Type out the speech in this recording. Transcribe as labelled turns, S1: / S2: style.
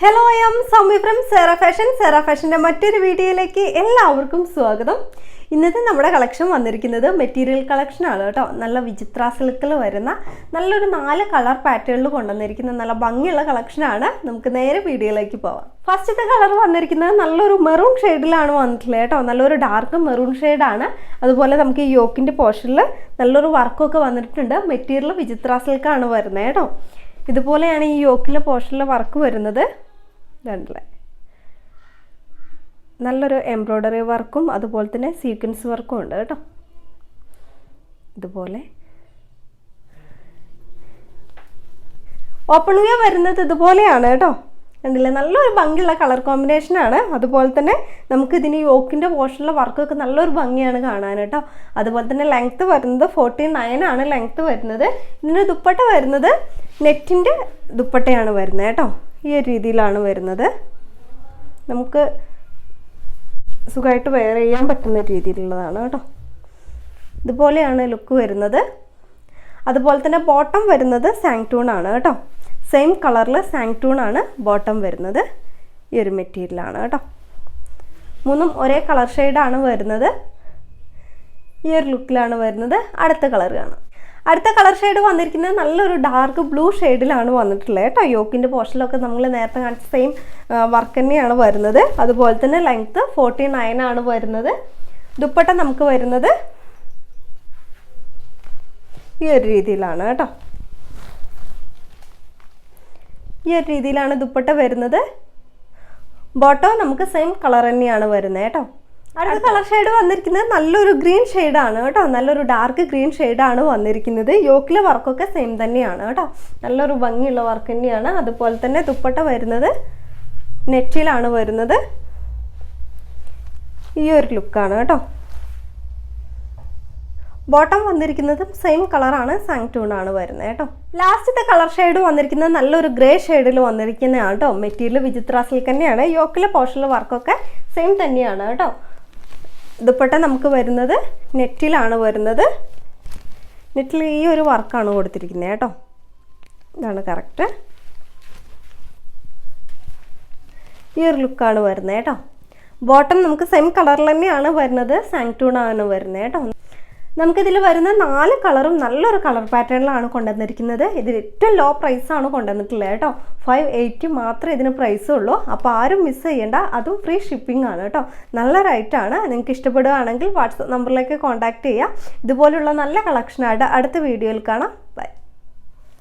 S1: Hello, I am Soumi from Sarah Fashion. Sarah Fashion മറ്റൊരു വീഡിയോയിലേക്ക് എല്ലാവർക്കും സ്വാഗതം. ഇന്നത്തെ നമ്മുടെ കളക്ഷൻ വന്നിരിക്കുന്നത് മെറ്റീരിയൽ കളക്ഷൻ ആണ് കേട്ടോ. നല്ല വിചിത്ര സിൽക്കിൽ വരുന്ന നല്ലൊരു 4 കളർ പാറ്റേണിൽ കൊണ്ടുവന്നിരിക്കുന്ന നല്ല ഭംഗിയുള്ള കളക്ഷൻ ആണ്. നമുക്ക് നേരെ വീഡിയോയിലേക്ക് പോവാം. ഫസ്റ്റത്തെ കളർ വന്നിരിക്കുന്നത് നല്ലൊരു മെറൂൺ ഷെയ്ഡിലാണ് വന്നിട്ടുള്ളത് കേട്ടോ. നല്ലൊരു ഡാർക്ക് മെറൂൺ ഷെയ്ഡാണ്. അതുപോലെ നമുക്ക് ഈ യോക്കിൻ്റെ പോർഷനിൽ നല്ലൊരു വർക്കൊക്കെ വന്നിട്ടുണ്ട്. മെറ്റീരിയൽ വിചിത്ര സിൽക്കാണ് വരുന്നത് കേട്ടോ. ഇതുപോലെയാണ് ഈ യോക്കിലെ പോർഷനിലെ വർക്ക് വരുന്നത്. കണ്ടില്ലേ, നല്ലൊരു എംബ്രോയ്ഡറി വർക്കും അതുപോലെ തന്നെ സീക്വൻസ് വർക്കും ഉണ്ട് കേട്ടോ. ഇതുപോലെ ഓപ്പണിങ് വരുന്നത് ഇതുപോലെയാണ് കേട്ടോ. കണ്ടില്ലേ, നല്ലൊരു ഭംഗിയുള്ള കളർ കോമ്പിനേഷനാണ്. അതുപോലെ തന്നെ നമുക്ക് ഇതിന് യോക്കിൻ്റെ പോർഷനിലെ വർക്കൊക്കെ നല്ലൊരു ഭംഗിയാണ് കാണാൻ കേട്ടോ. അതുപോലെ തന്നെ ലെങ്ത്ത് വരുന്നത് 49 ആണ് ലെങ്ത്ത് വരുന്നത്. ഇതിന് ദുപ്പട്ട വരുന്നത് നെറ്റിൻ്റെ ദുപ്പട്ടയാണ് വരുന്നത് കേട്ടോ. ഈ ഒരു രീതിയിലാണ് വരുന്നത്. നമുക്ക് സുഖമായിട്ട് വെയർ ചെയ്യാൻ പറ്റുന്ന രീതിയിലുള്ളതാണ് കേട്ടോ. ഇതുപോലെയാണ് ലുക്ക് വരുന്നത്. അതുപോലെ തന്നെ ബോട്ടം വരുന്നത് സാങ്ടൂൺ ആണ് കേട്ടോ. സെയിം കളറിൽ സാങ്ടൂൺ ആണ് ബോട്ടം വരുന്നത്. ഈ ഒരു മെറ്റീരിയലാണ് കേട്ടോ. മൂന്നും ഒരേ കളർ ഷെയ്ഡാണ് വരുന്നത്. ഈ ഒരു ലുക്കിലാണ് വരുന്നത്. അടുത്ത കളർ കാണാം. അടുത്ത കളർ ഷെയ്ഡ് വന്നിരിക്കുന്നത് നല്ലൊരു ഡാർക്ക് ബ്ലൂ ഷെയ്ഡിലാണ് വന്നിട്ടുള്ളത് കേട്ടോ. യോക്കിൻ്റെ പോർഷനിലൊക്കെ നമ്മൾ നേരത്തെ കാണിച്ച സെയിം വർക്ക് തന്നെയാണ് വരുന്നത്. അതുപോലെ തന്നെ ലെങ്ത്ത് 49 ആണ് വരുന്നത്. ദുപ്പട്ട നമുക്ക് വരുന്നത് ഈ ഒരു രീതിയിലാണ് കേട്ടോ. ഈ ഒരു രീതിയിലാണ് ദുപ്പട്ട വരുന്നത്. ബോട്ടം നമുക്ക് സെയിം കളർ തന്നെയാണ് വരുന്നത് കേട്ടോ. അടുത്ത കളർ ഷെയ്ഡ് വന്നിരിക്കുന്നത് നല്ലൊരു ഗ്രീൻ ഷെയ്ഡാണ് കേട്ടോ. നല്ലൊരു ഡാർക്ക് ഗ്രീൻ ഷെയ്ഡാണ് വന്നിരിക്കുന്നത്. യോക്കിലെ വർക്കൊക്കെ സെയിം തന്നെയാണ് കേട്ടോ. നല്ലൊരു ഭംഗിയുള്ള വർക്ക് തന്നെയാണ്. അതുപോലെ തന്നെ ദുപ്പട്ട വരുന്നത് നെറ്റിലാണ് വരുന്നത്. ഈ ഒരു ലുക്കാണ് കേട്ടോ. ബോട്ടം വന്നിരിക്കുന്നത് സെയിം കളറാണ്, സാങ്ടൂൺ ആണ് വരുന്നത് കേട്ടോ. ലാസ്റ്റത്തെ കളർ ഷെയ്ഡ് വന്നിരിക്കുന്നത് നല്ലൊരു ഗ്രേ ഷെയ്ഡിൽ വന്നിരിക്കുന്നതാണ് കേട്ടോ. മെറ്റീരിയൽ വിചിത്ര സിൽക്ക് തന്നെയാണ്. യോക്കിലെ പോർഷനിലെ വർക്കൊക്കെ സെയിം തന്നെയാണ് കേട്ടോ. ദുപ്പട്ട നമുക്ക് വരുന്നത് നെറ്റിലാണ് വരുന്നത്. നെറ്റിൽ ഈ ഒരു വർക്കാണ് കൊടുത്തിരിക്കുന്നത് കേട്ടോ. ഇതാണ് കറക്റ്റ്. ഈ ഒരു ലുക്കാണ് വരുന്നത് കേട്ടോ. ബോട്ടം നമുക്ക് സെയിം കളറിൽ തന്നെയാണ് വരുന്നത്. സാങ്ടൂൺ ആണ് വരുന്നത് കേട്ടോ. നമുക്കിതിൽ വരുന്ന 4 കളറും നല്ലൊരു കളർ പാറ്റേണിലാണ് കൊണ്ടുവന്നിരിക്കുന്നത്. ഇതിൽ ഏറ്റവും ലോ പ്രൈസാണ് കൊണ്ടുവന്നിട്ടുള്ളത് കേട്ടോ. 580 മാത്രമേ ഇതിന് പ്രൈസ് ഉള്ളൂ. അപ്പോൾ ആരും മിസ് ചെയ്യേണ്ട. അതും ഫ്രീ ഷിപ്പിംഗ് ആണ് കേട്ടോ. നല്ല റേറ്റാണ്. നിങ്ങൾക്ക് ഇഷ്ടപ്പെടുകയാണെങ്കിൽ വാട്സപ്പ് നമ്പറിലേക്ക് കോൺടാക്റ്റ് ചെയ്യുക. ഇതുപോലുള്ള നല്ല കളക്ഷനായിട്ട് അടുത്ത വീഡിയോയിൽ കാണാം. ബൈ.